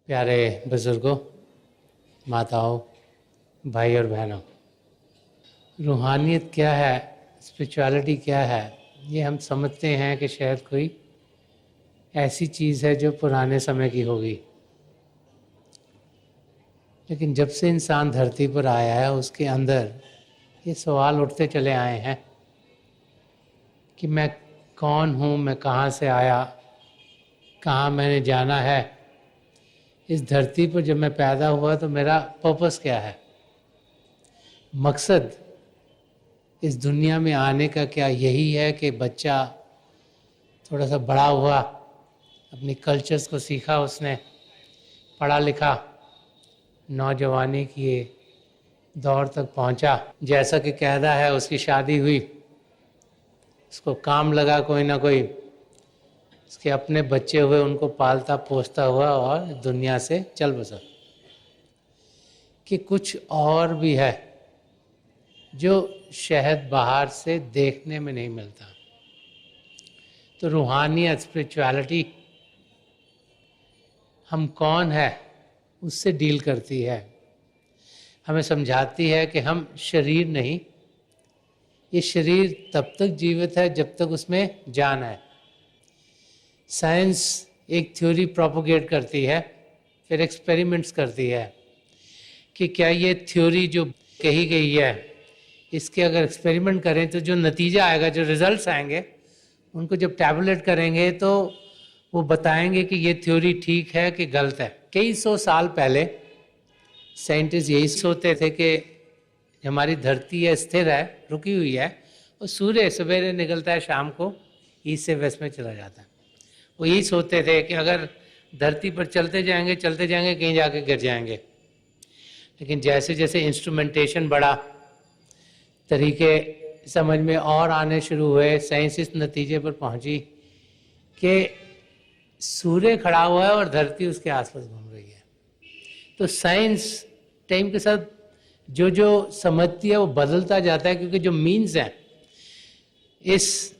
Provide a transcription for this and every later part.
प्यारे बुज़ुर्गों, माताओं, भाई और बहनों, रूहानियत क्या है, स्पिरिचुअलिटी क्या है, ये हम समझते हैं कि शायद कोई ऐसी चीज़ है जो पुराने समय की होगी। लेकिन जब से इंसान धरती पर आया है उसके अंदर ये सवाल उठते चले आए हैं कि मैं कौन हूँ, मैं कहाँ से आया, कहाँ मैंने जाना है, इस धरती पर जब मैं पैदा हुआ तो मेरा पर्पस क्या है, मकसद इस दुनिया में आने का क्या यही है कि बच्चा थोड़ा सा बड़ा हुआ, अपनी कल्चर्स को सीखा, उसने पढ़ा लिखा, नौजवानी की दौर तक पहुंचा, जैसा कि कहता है उसकी शादी हुई, उसको काम लगा कोई ना कोई, उसके अपने बच्चे हुए, उनको पालता पोसता हुआ और दुनिया से चल बसा। कि कुछ और भी है जो शायद बाहर से देखने में नहीं मिलता। तो रूहानियत, स्पिरिचुअलिटी हम कौन है उससे डील करती है, हमें समझाती है कि हम शरीर नहीं, ये शरीर तब तक जीवित है जब तक उसमें जान है। साइंस एक थ्योरी प्रोपोगेट करती है, फिर एक्सपेरिमेंट्स करती है कि क्या ये थ्योरी जो कही गई है इसके अगर एक्सपेरिमेंट करें तो जो नतीजा आएगा, जो रिजल्ट्स आएंगे, उनको जब टैबुलेट करेंगे तो वो बताएंगे कि ये थ्योरी ठीक है कि गलत है। कई सौ साल पहले साइंटिस्ट यही सोचते थे कि हमारी धरती है स्थिर है, रुकी हुई है, और सूर्य सवेरे निकलता है, शाम को ईस्ट से वेस्ट में चला जाता है। वो यही सोचते थे कि अगर धरती पर चलते जाएंगे कहीं जाके गिर जाएंगे। लेकिन जैसे जैसे इंस्ट्रूमेंटेशन बढ़ा, तरीके समझ में और आने शुरू हुए, साइंस इस नतीजे पर पहुंची कि सूर्य खड़ा हुआ है और धरती उसके आसपास घूम रही है। तो साइंस टाइम के साथ जो जो समझती है वो बदलता जाता है, क्योंकि जो मीन्स हैं इस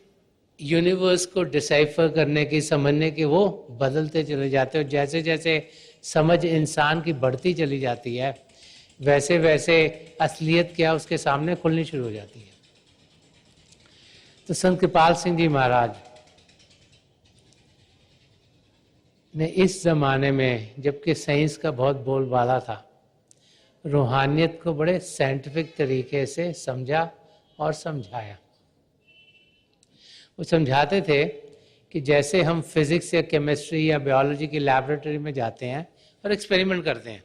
यूनिवर्स को डिसाइफर करने की, समझने के, वो बदलते चले जाते हैं। और जैसे जैसे समझ इंसान की बढ़ती चली जाती है वैसे वैसे असलियत क्या उसके सामने खुलनी शुरू हो जाती है। तो संत कृपाल सिंह जी महाराज ने इस जमाने में, जबकि साइंस का बहुत बोलबाला था, रूहानियत को बड़े साइंटिफिक तरीके से समझा और समझाया। वो समझाते थे कि जैसे हम फिजिक्स या केमिस्ट्री या बायोलॉजी की लैबोरेटरी में जाते हैं और एक्सपेरिमेंट करते हैं।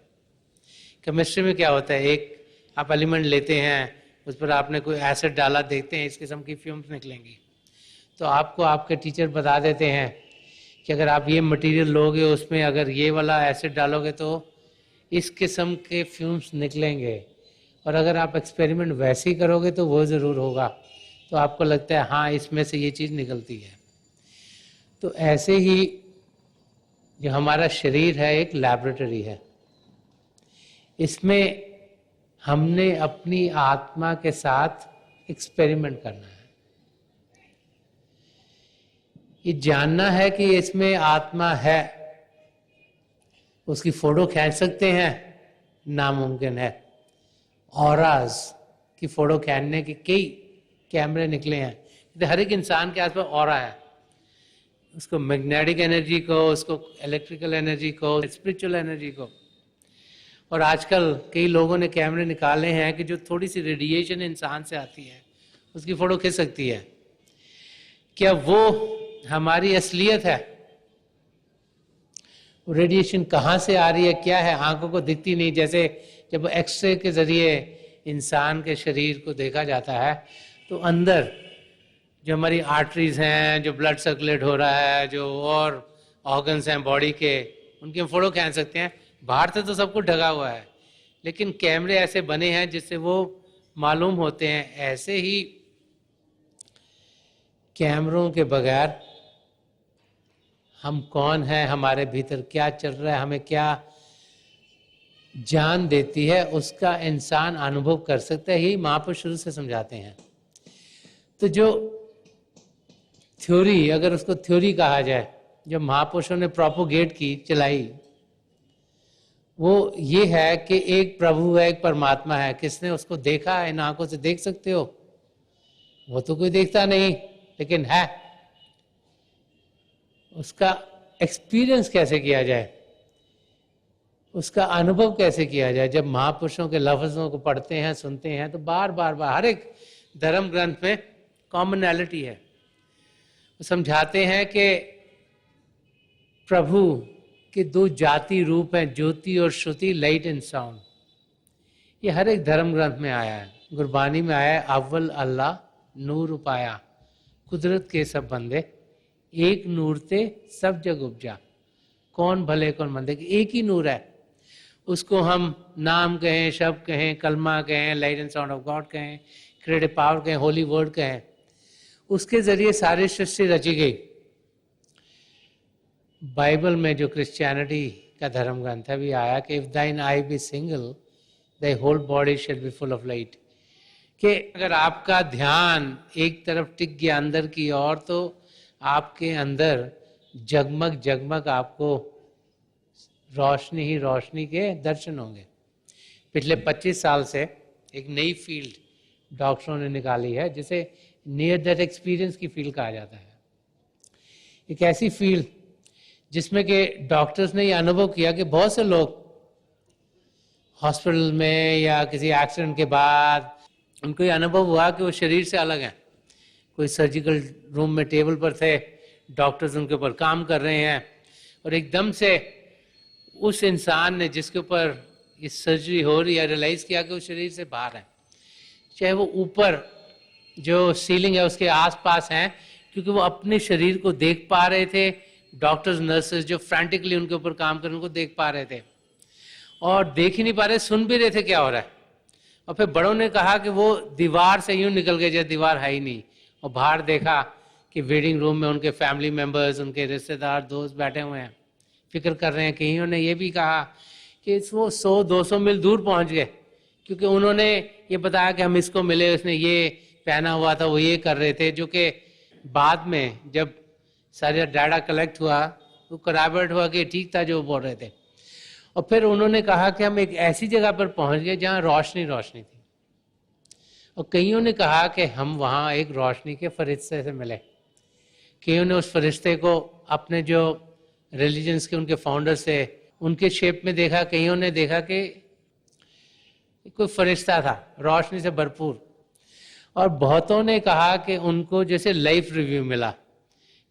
केमिस्ट्री में क्या होता है, एक आप एलिमेंट लेते हैं, उस पर आपने कोई एसिड डाला, देखते हैं इस किस्म की फ्यूम्स निकलेंगी, तो आपको आपके टीचर बता देते हैं कि अगर आप ये मटेरियल लोगे, उसमें अगर ये वाला एसिड डालोगे तो इस किस्म के फ्यूम्स निकलेंगे, और अगर आप एक्सपेरिमेंट वैसे ही करोगे तो वो ज़रूर होगा। तो आपको लगता है हाँ इसमें से ये चीज़ निकलती है। तो ऐसे ही जो हमारा शरीर है एक लैबोरेटरी है, इसमें हमने अपनी आत्मा के साथ एक्सपेरिमेंट करना है। ये जानना है कि इसमें आत्मा है। उसकी फोटो खींच सकते हैं, नामुमकिन है। ऑराज की फोटो खींचने के कई कैमरे निकले हैं, तो हर एक इंसान के आसपास ऑरा है। उसको मैग्नेटिक एनर्जी को, उसको इलेक्ट्रिकल एनर्जी को, स्पिरिचुअल एनर्जी को। और आजकल कई लोगों ने कैमरे निकाले हैं कि जो थोड़ी सी रेडिएशन इंसान से आती है उसकी फोटो खींच सकती है। क्या वो हमारी असलियत है? रेडिएशन कहाँ से आ रही है, क्या है, आंखों को दिखती नहीं। जैसे जब एक्सरे के जरिए इंसान के शरीर को देखा जाता है तो अंदर जो हमारी आर्टरीज हैं, जो ब्लड सर्कुलेट हो रहा है, जो और ऑर्गन्स हैं बॉडी के, उनकी हम फोटो खींच सकते हैं। बाहर से तो सब कुछ ढका हुआ है, लेकिन कैमरे ऐसे बने हैं जिससे वो मालूम होते हैं। ऐसे ही कैमरों के बगैर हम कौन हैं, हमारे भीतर क्या चल रहा है, हमें क्या जान देती है, उसका इंसान अनुभव कर सकता है। यही महापुरुष शुरू से समझाते हैं। तो जो थ्योरी, अगर उसको थ्योरी कहा जाए, जो महापुरुषों ने प्रोपोगेट की, चलाई, वो ये है कि एक प्रभु है, एक परमात्मा है। किसने उसको देखा है? इन आंखों से देख सकते हो? वो तो कोई देखता नहीं, लेकिन है। उसका एक्सपीरियंस कैसे किया जाए, उसका अनुभव कैसे किया जाए? जब महापुरुषों के लफ्जों को पढ़ते हैं, सुनते हैं, तो बार बार बार हर एक धर्म ग्रंथ में कॉमनैलिटी है। वो समझाते हैं कि प्रभु के दो जाति रूप हैं, ज्योति और श्रुति, लाइट एंड साउंड। ये हर एक धर्म ग्रंथ में आया है। गुरबानी में आया है, अव्वल अल्लाह नूर उपाया, कुदरत के सब बंदे, एक नूर ते सब जग उपजा, कौन भले कौन मंदे। एक ही नूर है, उसको हम नाम कहें, शब्द कहें, कलमा कहें, light and sound of God कहें, क्रिएटिव पावर कहें, होली वर्ड कहें, उसके जरिए सारी सृष्टि रची गई। बाइबल में जो क्रिश्चियनिटी का धर्म ग्रंथ है भी आया कि if thine eye be single the whole body shall be full of light, कि अगर आपका ध्यान एक तरफ टिक गया अंदर की ओर, तो आपके अंदर जगमग जगमग आपको रोशनी ही रोशनी के दर्शन होंगे। पिछले 25 साल से एक नई फील्ड डॉक्टरों ने निकाली है, जिसे नियर डेथ एक्सपीरियंस की फील्ड कहा जाता है। एक ऐसी फील्ड जिसमें कि डॉक्टर्स ने ये अनुभव किया कि बहुत से लोग हॉस्पिटल में या किसी एक्सीडेंट के बाद उनको ये अनुभव हुआ कि वो शरीर से अलग हैं। कोई सर्जिकल रूम में टेबल पर थे, डॉक्टर्स उनके ऊपर काम कर रहे हैं, और एकदम से उस इंसान ने जिसके ऊपर ये सर्जरी हो रही है रियलाइज़ किया कि वो शरीर से बाहर है। चाहे वो ऊपर जो सीलिंग है उसके आसपास हैं, क्योंकि वो अपने शरीर को देख पा रहे थे। डॉक्टर्स नर्सेज जो फ्रैंटिकली उनके ऊपर काम कर रहे उनको देख पा रहे थे, और देख ही नहीं पा रहे, सुन भी रहे थे क्या हो रहा है। और फिर बड़ों ने कहा कि वो दीवार से यूं निकल गए जैसे दीवार है ही नहीं, और बाहर देखा कि वेटिंग रूम में उनके फैमिली मेम्बर्स, उनके रिश्तेदार, दोस्त बैठे हुए हैं, फिक्र कर रहे हैं। कईयों ने ये भी कहा कि वो 100-200 मील दूर पहुंच गए, क्योंकि उन्होंने ये बताया कि हम इसको मिले, उसने ये पहना हुआ था, वो ये कर रहे थे। जो कि बाद में जब सारा डाटा कलेक्ट हुआ तो कराबेट हुआ कि ठीक था जो बोल रहे थे। और फिर उन्होंने कहा कि हम एक ऐसी जगह पर पहुंच गए जहाँ रोशनी रोशनी थी, और कईयों ने कहा कि हम वहाँ एक रोशनी के फरिश्ते से मिले। कईयों ने उस फरिश्ते को अपने जो रिलीजन्स के उनके फाउंडर्स थे उनके शेप में देखा। कईयों ने देखा कि कोई फरिश्ता था रोशनी से भरपूर। और बहुतों ने कहा कि उनको जैसे लाइफ रिव्यू मिला,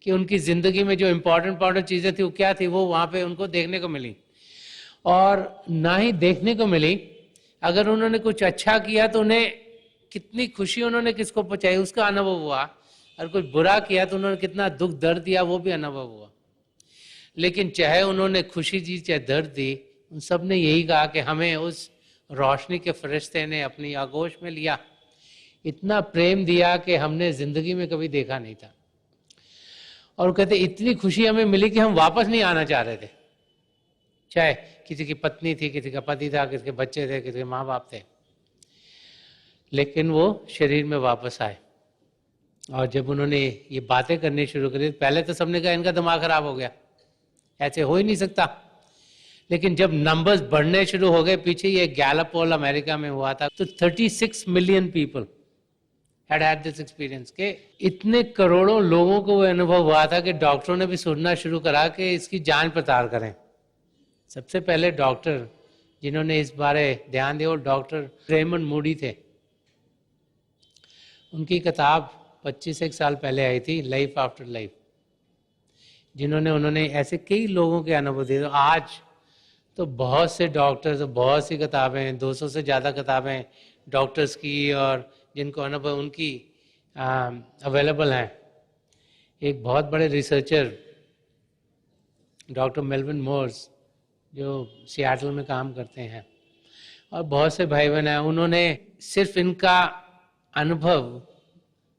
कि उनकी ज़िंदगी में जो इम्पोर्टेंट चीज़ें थी वो क्या थी, वो वहाँ पे उनको देखने को मिली। और ना ही देखने को मिली, अगर उन्होंने कुछ अच्छा किया तो उन्हें कितनी खुशी उन्होंने किसको पहुँचाई उसका अनुभव हुआ, और कुछ बुरा किया तो उन्होंने कितना दुख दर्द दिया वो भी अनुभव हुआ। लेकिन चाहे उन्होंने खुशी दी चाहे दर्द दी, उन सब ने यही कहा कि हमें उस रोशनी के फरिश्ते ने अपनी आगोश में लिया, इतना प्रेम दिया कि हमने ज़िंदगी में कभी देखा नहीं था। और कहते इतनी खुशी हमें मिली कि हम वापस नहीं आना चाह रहे थे। चाहे किसी की पत्नी थी, किसी का पति था, किसी के बच्चे थे, किसी के माँ बाप थे, लेकिन वो शरीर में वापस आए। और जब उन्होंने ये बातें करनी शुरू करी, पहले तो सबने कहा इनका दिमाग खराब हो गया, ऐसे हो ही नहीं सकता। लेकिन जब नंबर्स बढ़ने शुरू हो गए, पीछे ये गैलप पोल अमेरिका में हुआ था, तो 36 million people had this experience, के इतने करोड़ों लोगों को वो अनुभव हुआ था कि डॉक्टरों ने भी सुनना शुरू करा कि इसकी जांच पड़ताल करें। सबसे पहले डॉक्टर जिन्होंने इस बारे ध्यान दिया वो डॉक्टर रेमंड मूडी थे। उनकी किताब 25 साल पहले आई थी, लाइफ आफ्टर लाइफ, जिन्होंने उन्होंने ऐसे कई लोगों के अनुभव दिए। आज तो बहुत से डॉक्टर्स, बहुत सी किताबें, 200 से ज़्यादा किताबें डॉक्टर्स की और जिनको अनुभव उनकी अवेलेबल हैं। एक बहुत बड़े रिसर्चर डॉक्टर मेलविन मोर्स जो सियाटल में काम करते हैं, और बहुत से भाई बहन हैं, उन्होंने सिर्फ इनका अनुभव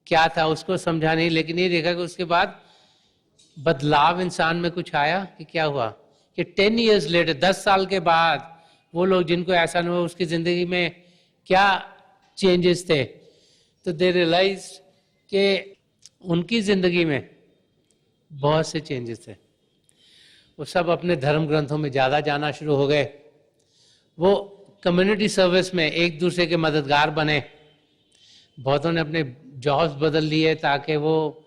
क्या था उसको समझा नहीं, लेकिन ये देखा कि उसके बाद बदलाव इंसान में कुछ आया। कि क्या हुआ कि 10 years later, 10 साल के बाद वो लोग जिनको ऐसा अनुभव, उसकी ज़िंदगी में क्या चेंजेस थे, तो दे रियलाइज कि उनकी ज़िंदगी में बहुत से चेंजेस थे। वो सब अपने धर्म ग्रंथों में ज़्यादा जाना शुरू हो गए, वो कम्युनिटी सर्विस में एक दूसरे के मददगार बने। बहुतों ने अपने जॉब्स बदल लिए ताकि वो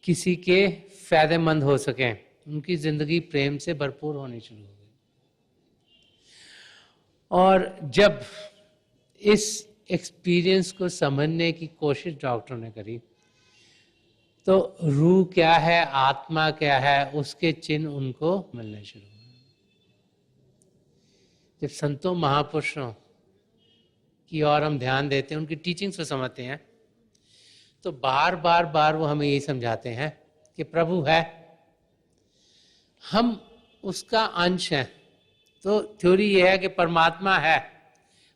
किसी के फायदेमंद हो सकें। उनकी जिंदगी प्रेम से भरपूर होनी शुरू हो गई। और जब इस एक्सपीरियंस को समझने की कोशिश डॉक्टरों ने करी तो रूह क्या है, आत्मा क्या है, उसके चिन्ह उनको मिलने शुरू हुए। जब संतों महापुरुषों की ओर हम ध्यान देते हैं, उनकी टीचिंग्स को समझते हैं, तो बार बार वो हमें यही समझाते हैं कि प्रभु है, हम उसका अंश हैं। तो थ्योरी ये है कि परमात्मा है,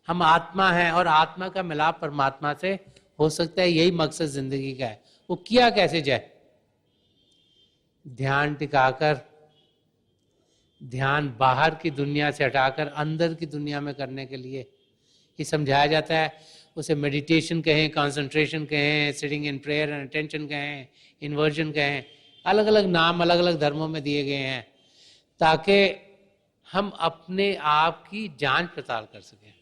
हम आत्मा हैं, और आत्मा का मिलाप परमात्मा से हो सकता है। यही मकसद जिंदगी का है। वो किया कैसे जाए? ध्यान टिकाकर, ध्यान बाहर की दुनिया से हटाकर अंदर की दुनिया में करने के लिए ये समझाया जाता है। उसे मेडिटेशन कहें, कंसंट्रेशन कहें, sitting in prayer and attention कहें, इन्वर्जन कहें, अलग अलग नाम अलग अलग धर्मों में दिए गए हैं, ताकि हम अपने आप की जांच पड़ताल कर सकें।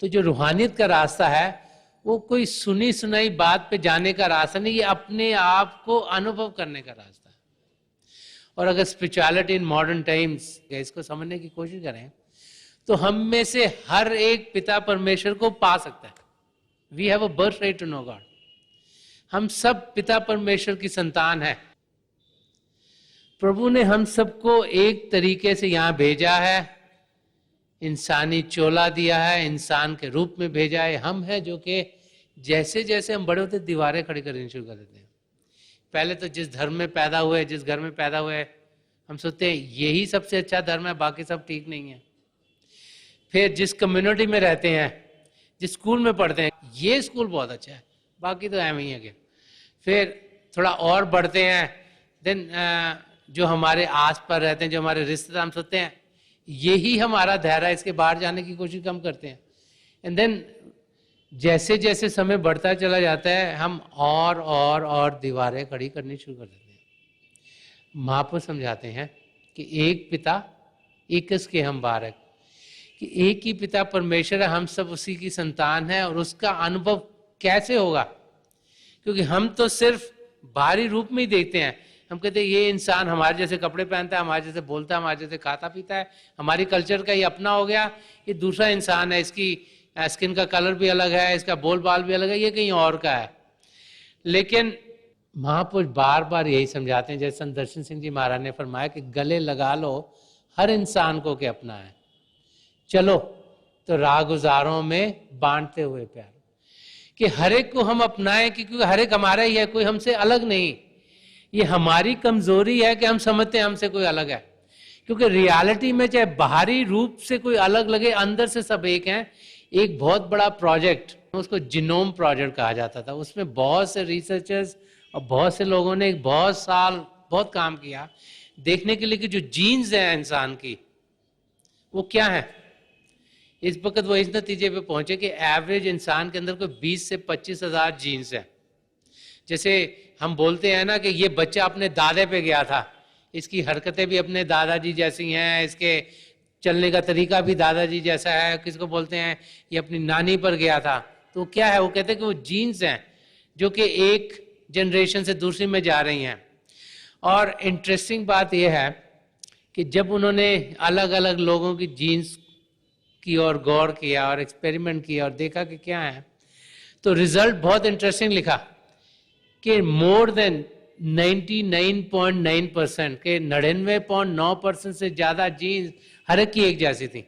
तो जो रूहानियत का रास्ता है वो कोई सुनी सुनाई बात पे जाने का रास्ता नहीं, ये अपने आप को अनुभव करने का रास्ता है। और अगर स्पिरिचुअलिटी इन मॉडर्न टाइम्स इसको समझने की कोशिश करें तो हम में से हर एक पिता परमेश्वर को पा सकता है। We have a birth right to know God. हम सब पिता परमेश्वर की संतान है। प्रभु ने हम सबको एक तरीके से यहां भेजा है, इंसानी चोला दिया है, इंसान के रूप में भेजा है। हम है जो कि जैसे जैसे हम बड़े होते दीवारें खड़ी करनी शुरू कर देते हैं। पहले तो जिस धर्म में पैदा हुए, जिस घर में पैदा हुए, हम सोचते हैं यही सबसे अच्छा धर्म है, बाकी सब ठीक नहीं है। फिर जिस कम्युनिटी में रहते हैं, जिस स्कूल में पढ़ते हैं, ये स्कूल बहुत अच्छा है, बाकी तो एम ही है। फिर थोड़ा और बढ़ते हैं, देन जो हमारे आस पास रहते हैं, जो हमारे रिश्तेदार, हम सोचते हैं यही हमारा धैर्य है, इसके बाहर जाने की कोशिश कम करते हैं। एंड देन जैसे जैसे समय बढ़ता चला जाता है हम और दीवारें खड़ी करनी शुरू कर देते हैं। महापुरुष समझाते हैं कि एक पिता एकस के हम बारक, कि एक ही पिता परमेश्वर है, हम सब उसी की संतान है। और उसका अनुभव कैसे होगा? क्योंकि हम तो सिर्फ बाहरी रूप में ही देखते हैं। हम कहते हैं ये इंसान हमारे जैसे कपड़े पहनता है, हमारे जैसे बोलता है, हमारे जैसे खाता पीता है, हमारी कल्चर का ये अपना हो गया, ये दूसरा इंसान है, इसकी स्किन का कलर भी अलग है, इसका बोल बाल भी अलग है, ये कहीं और का है। लेकिन महापुरुष बार बार यही समझाते हैं, जैसे संत दर्शन सिंह जी महाराज ने फरमाया कि गले लगा लो हर इंसान को कि अपना है, चलो तो रागुजारों में बांटते हुए प्यार, कि हर एक को हम अपनाएं, क्योंकि हर एक हमारा ही है, कोई हमसे अलग नहीं। ये हमारी कमजोरी है कि हम समझते हैं हमसे कोई अलग है, क्योंकि रियलिटी में चाहे बाहरी रूप से कोई अलग लगे, अंदर से सब एक हैं। एक बहुत बड़ा प्रोजेक्ट, उसको जीनोम प्रोजेक्ट कहा जाता था, उसमें बहुत से रिसर्चर्स और बहुत से लोगों ने बहुत साल बहुत काम किया देखने के लिए कि जो जीन्स है इंसान की वो क्या है। इस वक्त वो इस नतीजे पे पहुंचे कि एवरेज इंसान के अंदर कोई 20 से 25 हजार जीन्स है। जैसे हम बोलते हैं ना कि ये बच्चा अपने दादे पे गया था, इसकी हरकतें भी अपने दादाजी जैसी हैं, इसके चलने का तरीका भी दादाजी जैसा है। किसको बोलते हैं ये अपनी नानी पर गया था, तो क्या है? वो कहते हैं कि वो जीन्स हैं जो कि एक जनरेशन से दूसरी में जा रही हैं। और इंटरेस्टिंग बात यह है कि जब उन्होंने अलग अलग लोगों की जीन्स की ओर गौर किया और एक्सपेरिमेंट किया और देखा कि क्या है, तो रिजल्ट बहुत इंटरेस्टिंग लिखा कि मोर देन 99.9% के 99.9% से ज्यादा जीन्स हर एक की एक जैसी थी।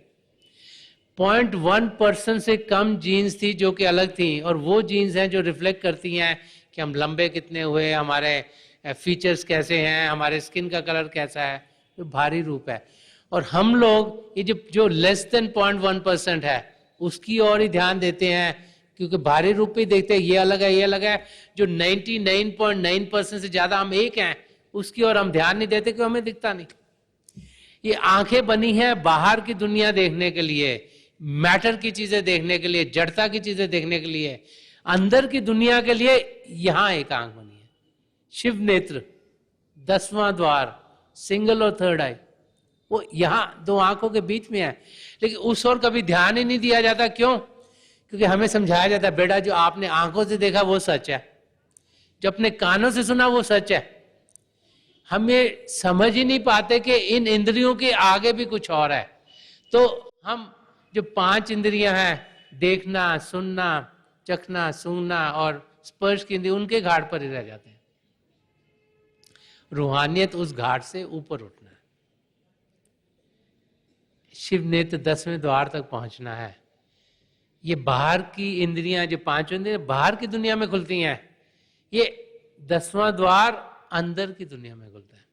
0.1% से कम जीन्स थी जो कि अलग थी, और वो जीन्स हैं जो रिफ्लेक्ट करती हैं कि हम लंबे कितने हुए, हमारे फीचर्स कैसे हैं, हमारे स्किन का कलर कैसा है, तो भारी रूप है। और हम लोग ये जो लेस देन 0.1% है उसकी ओर ही ध्यान देते हैं, क्योंकि भारी रूप पे देखते हैं ये अलग है, ये अलग है। जो 99.9% से ज्यादा हम एक हैं उसकी ओर हम ध्यान नहीं देते, क्योंकि हमें दिखता नहीं। ये आंखें बनी हैं बाहर की दुनिया देखने के लिए, मैटर की चीजें देखने के लिए, जड़ता की चीजें देखने के लिए। अंदर की दुनिया के लिए यहां एक आंख बनी है, शिव नेत्र, 10वां द्वार, सिंगल और थर्ड आई, वो यहाँ दो आंखों के बीच में है, लेकिन उस ओर कभी ध्यान ही नहीं दिया जाता। क्यों? क्योंकि हमें समझाया जाता है बेटा जो आपने आंखों से देखा वो सच है, जो अपने कानों से सुना वो सच है। हम ये समझ ही नहीं पाते कि इन इंद्रियों के आगे भी कुछ और है। तो हम जो 5 इंद्रियां हैं, देखना, सुनना, चखना, सूंघना और स्पर्श की इंद्रिय, उनके घाट पर ही रह जाते हैं। रूहानियत उस घाट से ऊपर उठना है, शिव नेत्र 10वें द्वार तक पहुंचना है। ये बाहर की इंद्रियां, जो 5 इंद्रियां बाहर की दुनिया में खुलती हैं, ये 10वां द्वार अंदर की दुनिया में खुलता है,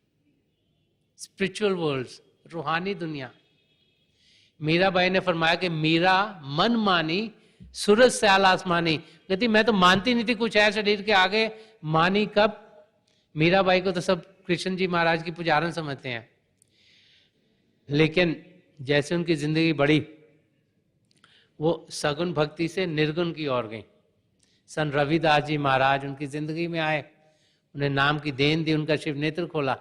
स्पिरिचुअल वर्ल्ड्स, रूहानी दुनिया। मीराबाई ने फरमाया कि मीरा मन मानी सूरज सयाल आसमानी। कहती मैं तो मानती नहीं थी कुछ है शरीर के आगे, मानी कब? मीराबाई को तो सब कृष्ण जी महाराज की पुजारन समझते हैं, लेकिन जैसे उनकी जिंदगी बढ़ी वो सगुन भक्ति से निर्गुण की ओर गई। सन रविदास जी महाराज उनकी जिंदगी में आए, उन्हें नाम की देन दी, उनका शिव नेत्र खोला,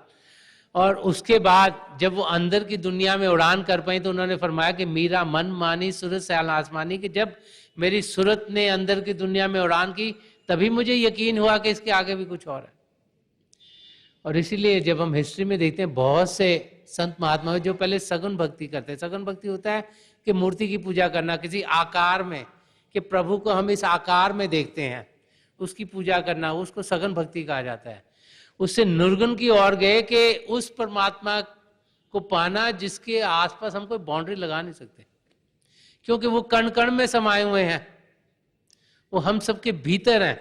और उसके बाद जब वो अंदर की दुनिया में उड़ान कर पाई तो उन्होंने फरमाया कि मीरा मन मानी सूरज सयाल आसमानी, कि जब मेरी सूरत ने अंदर की दुनिया में उड़ान की तभी मुझे यकीन हुआ कि इसके आगे भी कुछ और है। और इसीलिए जब हम हिस्ट्री में देखते हैं बहुत से संत महात्मा जो पहले सगुन भक्ति करते हैं, सगुन भक्ति होता है कि मूर्ति की पूजा करना किसी आकार में, कि प्रभु को हम इस आकार में देखते हैं, उसकी पूजा करना, उसको सगुन भक्ति कहा जाता है। उससे निर्गुण की ओर गए कि उस परमात्मा को पाना जिसके आसपास हम कोई बाउंड्री लगा नहीं सकते, क्योंकि वो कण कण में समाये हुए हैं, वो हम सबके भीतर हैं।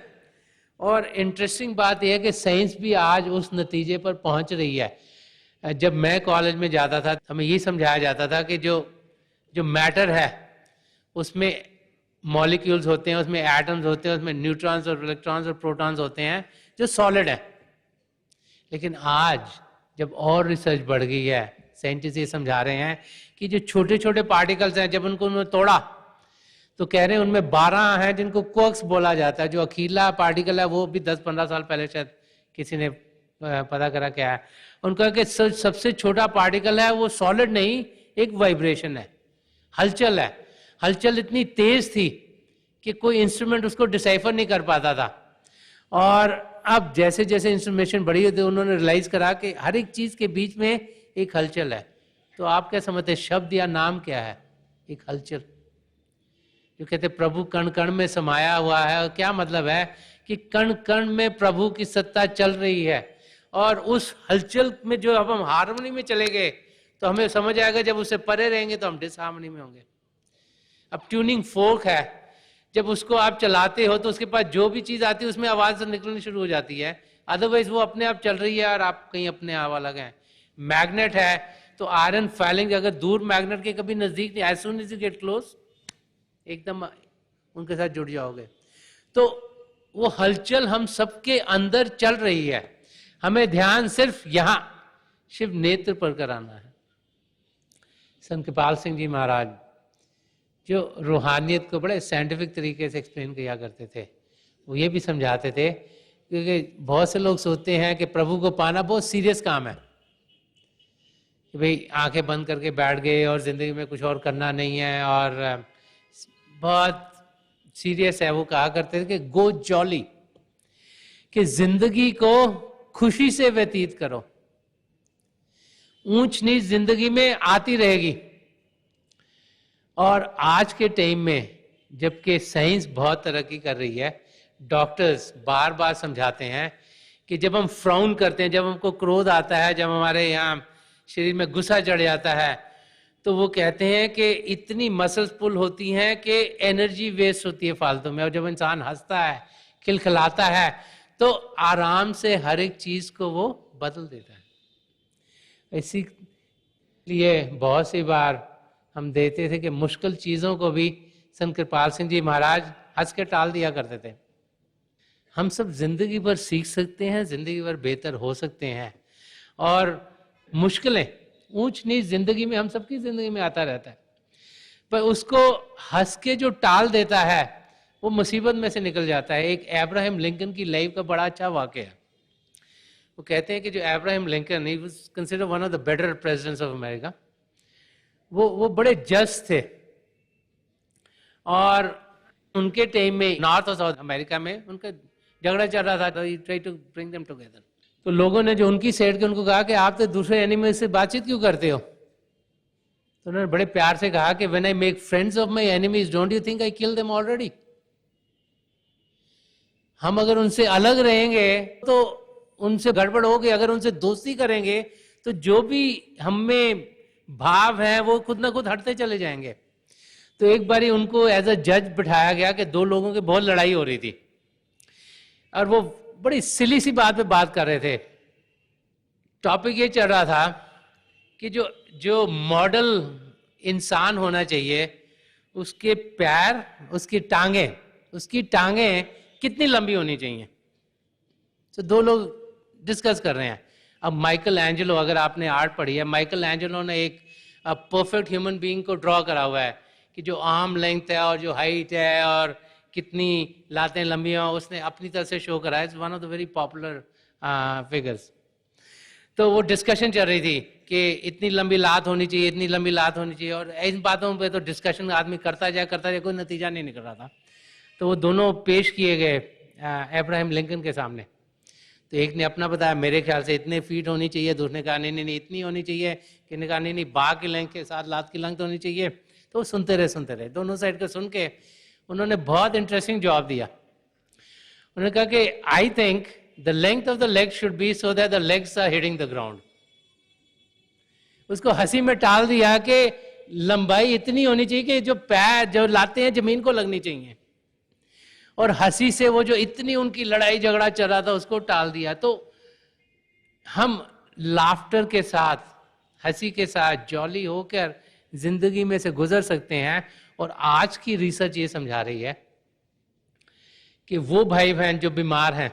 और इंटरेस्टिंग बात यह है कि साइंस भी आज उस नतीजे पर पहुंच रही है। जब मैं कॉलेज में जाता था हमें ये समझाया जाता था कि जो मैटर है उसमें मॉलिक्यूल्स होते हैं, उसमें एटम्स होते हैं, उसमें न्यूट्रॉन्स और इलेक्ट्रॉन्स और प्रोटॉन्स होते हैं जो सॉलिड है। लेकिन आज जब और रिसर्च बढ़ गई है, साइंटिस्ट ये समझा रहे हैं कि जो छोटे छोटे पार्टिकल्स हैं, जब उन्होंने तोड़ा तो कह रहे हैं उनमें 12 हैं जिनको क्वार्क्स बोला जाता है। जो अकेला पार्टिकल है वो भी 10-15 साल पहले शायद किसी ने पता करा क्या है। उनका कि सबसे छोटा पार्टिकल है वो सॉलिड नहीं, एक वाइब्रेशन है, हलचल है। हलचल इतनी तेज थी कि कोई इंस्ट्रूमेंट उसको डिसाइफर नहीं कर पाता था। और अब जैसे जैसे इंफॉर्मेशन बढ़ी होती है उन्होंने रियलाइज करा कि हर एक चीज के बीच में एक हलचल है। तो आप क्या समझते हैं शब्द या नाम क्या है? एक हलचल। जो कहते प्रभु कण कण में समाया हुआ है, और क्या मतलब है कि कण कण में प्रभु की सत्ता चल रही है। और उस हलचल में जो अब हम हार्मनी में चले गए तो हमें समझ आएगा, जब उससे परे रहेंगे तो हम डिसहार्मनी में होंगे। अब ट्यूनिंग फोर्क है, जब उसको आप चलाते हो तो उसके पास जो भी चीज आती है उसमें आवाज निकलनी शुरू हो जाती है, अदरवाइज वो अपने आप चल रही है और आप कहीं अपने आप अलग हैं। मैग्नेट है तो आयरन फाइलिंग, अगर दूर मैग्नेट के कभी नजदीक नहीं, as soon as you get close एकदम उनके साथ जुड़ जाओगे। तो वो हलचल हम सबके अंदर चल रही है, हमें ध्यान सिर्फ यहां शिव नेत्र पर कराना है। संत कृपाल सिंह जी महाराज जो रूहानियत को बड़े साइंटिफिक तरीके से एक्सप्लेन किया करते थे, वो ये भी समझाते थे, क्योंकि बहुत से लोग सोचते हैं कि प्रभु को पाना बहुत सीरियस काम है, कि भाई आंखें बंद करके बैठ गए और जिंदगी में कुछ और करना नहीं है और बहुत सीरियस है। वो कहा करते थे कि गो जॉली, कि जिंदगी को खुशी से व्यतीत करो। ऊंच नीच जिंदगी में आती रहेगी। और आज के टाइम में जबकि साइंस बहुत तरक्की कर रही है, डॉक्टर्स बार बार समझाते हैं कि जब हम फ्राउन करते हैं, जब हमको क्रोध आता है, जब हमारे यहाँ शरीर में गुस्सा चढ़ जाता है, तो वो कहते हैं कि इतनी मसल्स पुल होती हैं कि एनर्जी वेस्ट होती है फालतू में। और जब इंसान हंसता है, खिलखिलाता है, तो आराम से हर एक चीज को वो बदल देता है। इसीलिए बहुत सी बार हम देते थे कि मुश्किल चीजों को भी संत कृपाल सिंह जी महाराज हंस के टाल दिया करते थे। हम सब जिंदगी भर सीख सकते हैं, जिंदगी भर बेहतर हो सकते हैं। और मुश्किलें ऊंच नीच जिंदगी में हम सबकी जिंदगी में आता रहता है, पर उसको हंस के जो टाल देता है वो मुसीबत में से निकल जाता है। एक अब्राहम लिंकन की लाइफ का बड़ा अच्छा वाकया है। वो कहते हैं कि जो Abraham Lincoln, he was considered one of the better presidents of America, वो बड़े जज थे, और उनके टाइम में नॉर्थ और साउथ अमेरिका में उनका झगड़ा चल रहा था, तो try to bring them together. तो लोगों ने जो उनकी साइड के उनको कहा कि आप तो दूसरे एनिमल से बातचीत क्यों करते हो? तो उन्होंने बड़े प्यार से कहा कि when I make friends of my enemies don't you think I kill them already. हम अगर उनसे अलग रहेंगे तो उनसे गड़बड़ होगी, अगर उनसे दोस्ती करेंगे तो जो भी हम में भाव है वो खुद ना खुद हटते चले जाएंगे। तो एक बारी उनको एज अ जज बिठाया गया कि दो लोगों की बहुत लड़ाई हो रही थी, और वो बड़ी सिली सी बात पे बात कर रहे थे। टॉपिक ये चल रहा था कि जो मॉडल इंसान होना चाहिए, उसके पैर, उसकी टांगे कितनी लंबी होनी चाहिए। तो दो लोग डिस्कस कर रहे हैं। अब माइकल एंजेलो, अगर आपने आर्ट पढ़ी है, माइकल एंजेलो ने एक परफेक्ट ह्यूमन बीइंग को ड्रॉ करा हुआ है कि जो आर्म लेंथ है और जो हाइट है और कितनी लातें लंबी हैं, उसने अपनी तरह से शो करा है। It's one of the very popular figures. तो वो डिस्कशन चल रही थी कि इतनी लंबी लात होनी चाहिए, इतनी लंबी लात होनी चाहिए, और इन बातों पे तो डिस्कशन आदमी करता जाए, कोई नतीजा नहीं निकल रहा था। तो वो दोनों पेश किए गए अब्राहम लिंकन के सामने। तो एक ने अपना बताया, मेरे ख्याल से इतने फीट होनी चाहिए, दूसरे ने कहा नहीं इतनी होनी चाहिए, किसी ने कहा नहीं बाघ की लेंथ के साथ लात की लेंथ होनी चाहिए। तो वो सुनते रहे, दोनों साइड को सुन के उन्होंने बहुत इंटरेस्टिंग जवाब दिया। उन्होंने कहा कि I think the length of the leg should be so that the legs are hitting the ground. उसको हंसी में टाल दिया कि लंबाई इतनी होनी चाहिए कि जो पैर जो लाते हैं जमीन को लगनी चाहिए, और हंसी से वो जो इतनी उनकी लड़ाई झगड़ा चल रहा था उसको टाल दिया। तो हम लाफ्टर के साथ, हंसी के साथ, जॉली होकर जिंदगी में से गुजर सकते हैं। और आज की रिसर्च ये समझा रही है कि वो भाई बहन जो बीमार हैं,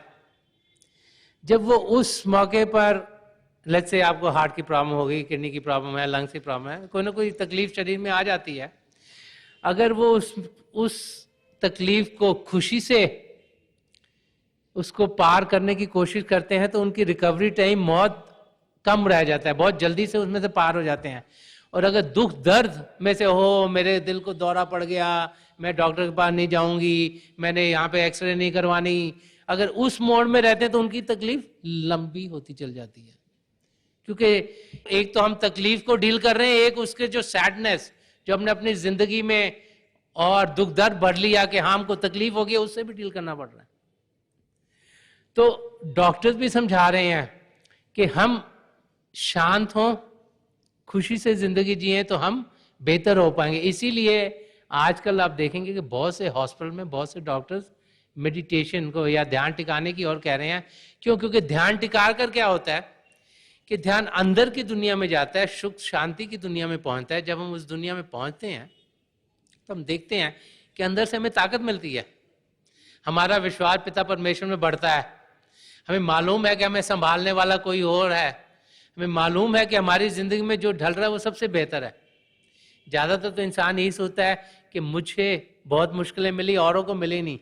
जब वो उस मौके पर, लेट्स से आपको हार्ट की प्रॉब्लम हो गई, किडनी की प्रॉब्लम है, लंग्स की प्रॉब्लम है, कोई ना कोई तकलीफ शरीर में आ जाती है, अगर वो उस तकलीफ को खुशी से उसको पार करने की कोशिश करते हैं तो उनकी रिकवरी टाइम बहुत कम रह जाता है, बहुत जल्दी से उसमें से पार हो जाते हैं। और अगर दुख दर्द में से हो, मेरे दिल को दौरा पड़ गया, मैं डॉक्टर के पास नहीं जाऊंगी, मैंने यहाँ पे एक्सरे नहीं करवानी, अगर उस मोड में रहते हैं तो उनकी तकलीफ लंबी होती चल जाती है। क्योंकि एक तो हम तकलीफ को डील कर रहे हैं, एक उसके जो सैडनेस जो हमने अपनी जिंदगी में और दुख दर्द बढ़ लिया कि हाँ हमको तकलीफ हो गई, उससे भी डील करना पड़ रहा है। तो डॉक्टर्स भी समझा रहे हैं कि हम शांत हों, खुशी से जिंदगी जिए तो हम बेहतर हो पाएंगे। इसीलिए आजकल आप देखेंगे कि बहुत से हॉस्पिटल में बहुत से डॉक्टर्स मेडिटेशन को या ध्यान टिकाने की ओर कह रहे हैं। क्यों? क्योंकि ध्यान टिका कर क्या होता है कि ध्यान अंदर की दुनिया में जाता है, सुख शांति की दुनिया में पहुंचता है। जब हम उस दुनिया में पहुंचते हैं तो हम देखते हैं कि अंदर से हमें ताकत मिलती है, हमारा विश्वास पिता परमेश्वर में बढ़ता है, हमें मालूम है कि हमें संभालने वाला कोई और है, हमें मालूम है कि हमारी जिंदगी में जो ढल रहा है वो सबसे बेहतर है। ज्यादातर तो इंसान यही सोचता है कि मुझे बहुत मुश्किलें मिली, औरों को मिली नहीं।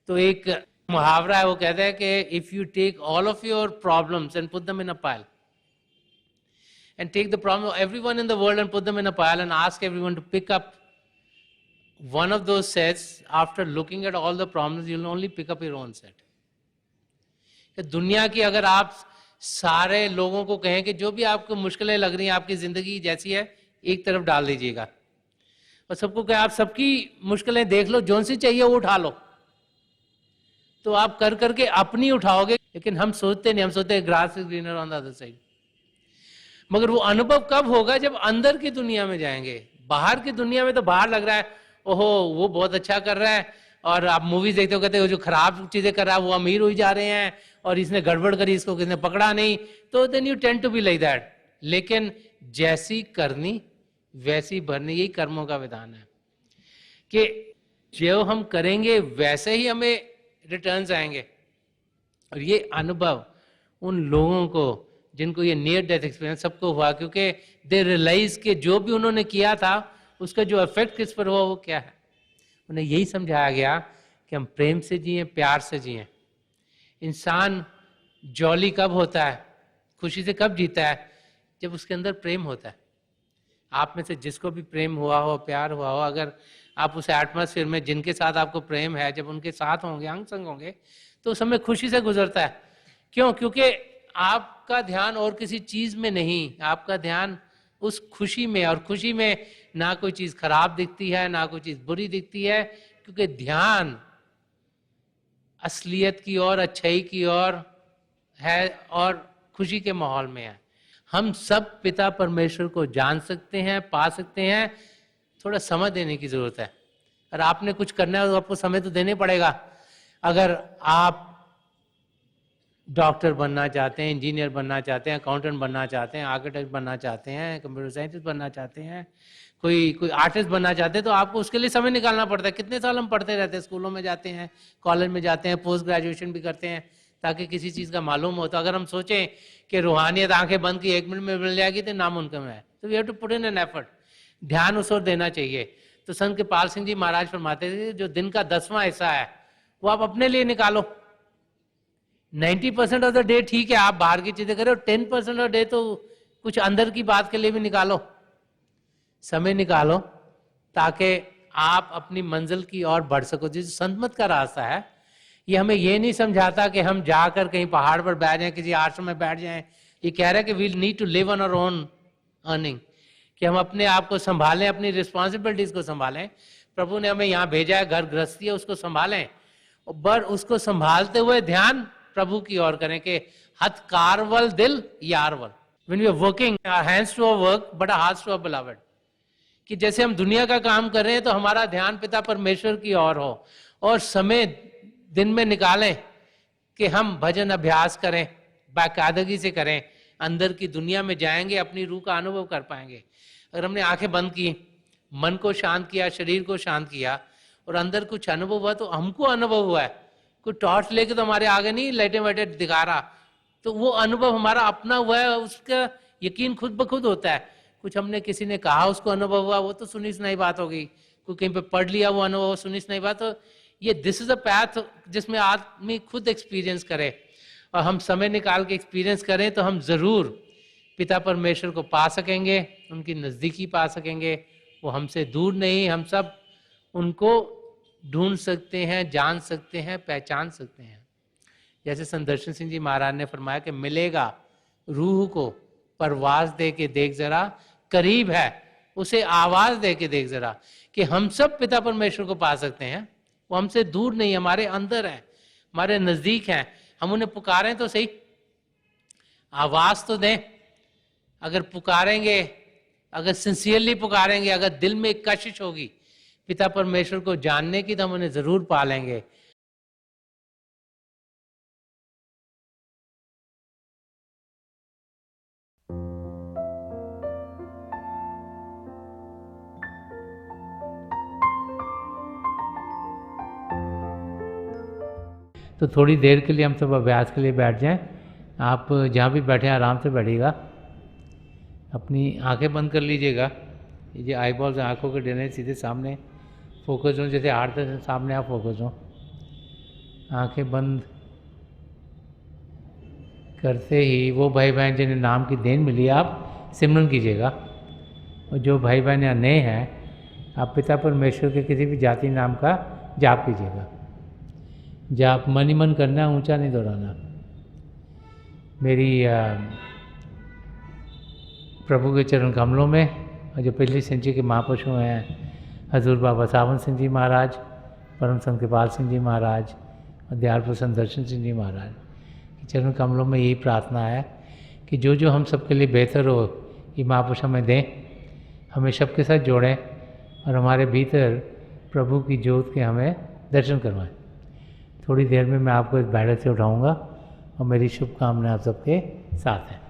तो एक मुहावरा है, वो कहता है कि if you take all of your problems and put them in a pile and take the problem of everyone in the world and put them in a pile and ask everyone to pick up one of those sets, after looking at all the problems you'll only pick up your own set. दुनिया की अगर आप सारे लोगों को कहें कि जो भी आपको मुश्किलें लग रही हैं, आपकी जिंदगी जैसी है, एक तरफ डाल दीजिएगा और सबको कहें आप सबकी मुश्किलें देख लो, जोन सी चाहिए वो उठा लो, तो आप कर करके अपनी उठाओगे। लेकिन हम सोचते नहीं, हम सोचते हैं grass is greener on the other side. मगर वो अनुभव कब होगा? जब अंदर की दुनिया में जाएंगे। बाहर की दुनिया में तो बाहर लग रहा है ओहो वो बहुत अच्छा कर रहा है, और आप मूवीज देखते हो कहते हो जो खराब चीजें कर रहा है वो अमीर हो जा रहे हैं, और इसने गड़बड़ करी, इसको किसने पकड़ा नहीं, तो then you tend to be like that. लेकिन जैसी करनी वैसी भरनी, यही कर्मों का विधान है कि जो हम करेंगे वैसे ही हमें रिटर्न्स आएंगे। और ये अनुभव उन लोगों को जिनको ये नियर डेथ एक्सपीरियंस सबको हुआ, क्योंकि दे रियलाइज के जो भी उन्होंने किया था उसका जो इफेक्ट किस पर हुआ वो क्या है। उन्हें यही समझाया गया कि हम प्रेम से जिए, प्यार से जिए। इंसान जॉली कब होता है, खुशी से कब जीता है? जब उसके अंदर प्रेम होता है। आप में से जिसको भी प्रेम हुआ हो, प्यार हुआ हो, अगर आप उस एटमॉस्फेयर में जिनके साथ आपको प्रेम है, जब उनके साथ होंगे, अंग संग होंगे, तो उस समय खुशी से गुजरता है। क्यों? क्योंकि आपका ध्यान और किसी चीज में नहीं, आपका ध्यान उस खुशी में, और खुशी में ना कोई चीज खराब दिखती है, ना कोई चीज बुरी दिखती है, क्योंकि ध्यान असलियत की ओर, अच्छाई की ओर है और खुशी के माहौल में है। हम सब पिता परमेश्वर को जान सकते हैं, पा सकते हैं, थोड़ा समय देने की जरूरत है। और आपने कुछ करना है तो आपको समय तो देने पड़ेगा। अगर आप डॉक्टर बनना चाहते हैं, इंजीनियर बनना चाहते हैं, अकाउंटेंट बनना चाहते हैं, आर्किटेक्ट बनना चाहते हैं, कंप्यूटर साइंटिस्ट बनना चाहते हैं, कोई आर्टिस्ट बनना चाहते हैं, तो आपको उसके लिए समय निकालना पड़ता है। कितने साल हम पढ़ते रहते हैं, स्कूलों में जाते हैं, कॉलेज में जाते हैं, पोस्ट ग्रेजुएशन भी करते हैं, ताकि किसी चीज़ का मालूम हो। तो अगर हम सोचें कि रूहानियत आंखें बंद की 1 मिनट में मिल जाएगी तो नामुमकिन है। तो we have to put in an effort, ध्यान उस ओर देना चाहिए। तो संत कृपाल सिंह जी महाराज फरमाते थे, जो दिन का 10वां हिस्सा है वो आप अपने लिए निकालो। 90% ऑफ द डे ठीक है, आप बाहर की चीजें करें, और 10% ऑफ डे तो कुछ अंदर की बात के लिए भी निकालो, समय निकालो, ताकि आप अपनी मंजिल की ओर बढ़ सको। जिस संतमत का रास्ता है, ये हमें ये नहीं समझाता कि हम जाकर कहीं पहाड़ पर बैठ जाएं, किसी आश्रम में बैठ जाएं। ये कह रहा है कि we need to live on our own earning, कि हम अपने आप को संभालें, अपनी रिस्पॉन्सिबिलिटीज को संभालें। प्रभु ने हमें यहाँ भेजा है, घर गृहस्थी है, उसको संभालें, और उसको संभालते हुए ध्यान प्रभु की ओर करें कि हथ कारवल दिल यारवल। When we are working, our hands to our work, but our hearts to our beloved. कि जैसे हम दुनिया का काम कर रहे हैं तो हमारा ध्यान पिता परमेश्वर की ओर हो, और समय दिन में निकालें कि हम भजन अभ्यास करें, बाकायदगी से करें, अंदर की दुनिया में जाएंगे, अपनी रूह का अनुभव कर पाएंगे। अगर हमने आंखें बंद की, मन को शांत किया, शरीर को शांत किया, और अंदर कुछ अनुभव हुआ, तो हमको अनुभव हुआ है। कोई टॉर्च लेके तो हमारे आगे नहीं लाइटें वाइटें दिखा रहा, तो वो अनुभव हमारा अपना हुआ है, उसका यकीन खुद ब खुद होता है। कुछ हमने किसी ने कहा, उसको अनुभव हुआ, वो तो सुनी सुनाई बात हो गई। कोई कहीं पे पढ़ लिया, वो अनुभव सुनी सुनाई बात। तो ये दिस इज अ पैथ जिसमें आदमी खुद एक्सपीरियंस करे, और हम समय निकाल के एक्सपीरियंस करें तो हम जरूर पिता परमेश्वर को पा सकेंगे, उनकी नज़दीकी पा सकेंगे। वो हमसे दूर नहीं, हम सब उनको ढूंढ सकते हैं, जान सकते हैं, पहचान सकते हैं। जैसे संदर्शन सिंह जी महाराज ने फरमाया कि मिलेगा रूह को परवाज दे के देख जरा, करीब है उसे आवाज दे के देख जरा, कि हम सब पिता परमेश्वर को पा सकते हैं। वो हमसे दूर नहीं, हमारे अंदर है, हमारे नजदीक है। हम उन्हें पुकारें तो सही, आवाज तो दें। अगर पुकारेंगे, अगर सिंसियरली पुकारेंगे, अगर दिल में एक कशिश होगी पिता परमेश्वर को जानने की, तो हम उन्हें जरूर पालेंगे। तो थोड़ी देर के लिए हम सब अभ्यास के लिए बैठ जाएं। आप जहाँ भी बैठे हैं आराम से बैठिएगा, अपनी आंखें बंद कर लीजिएगा। ये जो आई बॉल्स आँखों के डरने सीधे सामने फोकस हो, जैसे हार्ट से सामने आप फोकस हो। आंखें बंद करते ही वो भाई बहन जिन्हें नाम की देन मिली, आप सिमरन कीजिएगा। और जो भाई बहन यहाँ नए हैं, आप पिता परमेश्वर के किसी भी जाति नाम का जाप कीजिएगा। जाप मन ही मन करना, ऊंचा नहीं दोहराना। मेरी प्रभु के चरण कमलों में, और जो पिछली संचि के महापुरुष हैं, हजूर बाबा सावन सिंह जी महाराज, परम संत कृपाल सिंह जी महाराज, और दयाल प्रसन्न दर्शन सिंह जी महाराज के चरण कमलों में यही प्रार्थना है कि जो जो हम सबके लिए बेहतर हो, ये महापुरुष हमें दें, हमें सबके साथ जोड़ें, और हमारे भीतर प्रभु की ज्योत के हमें दर्शन करवाएं। थोड़ी देर में मैं आपको इस बैठक से उठाऊंगा, और मेरी शुभकामनाएं आप सबके साथ हैं।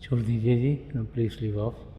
छोड़ दीजिए जी, प्लीज लीव ऑफ।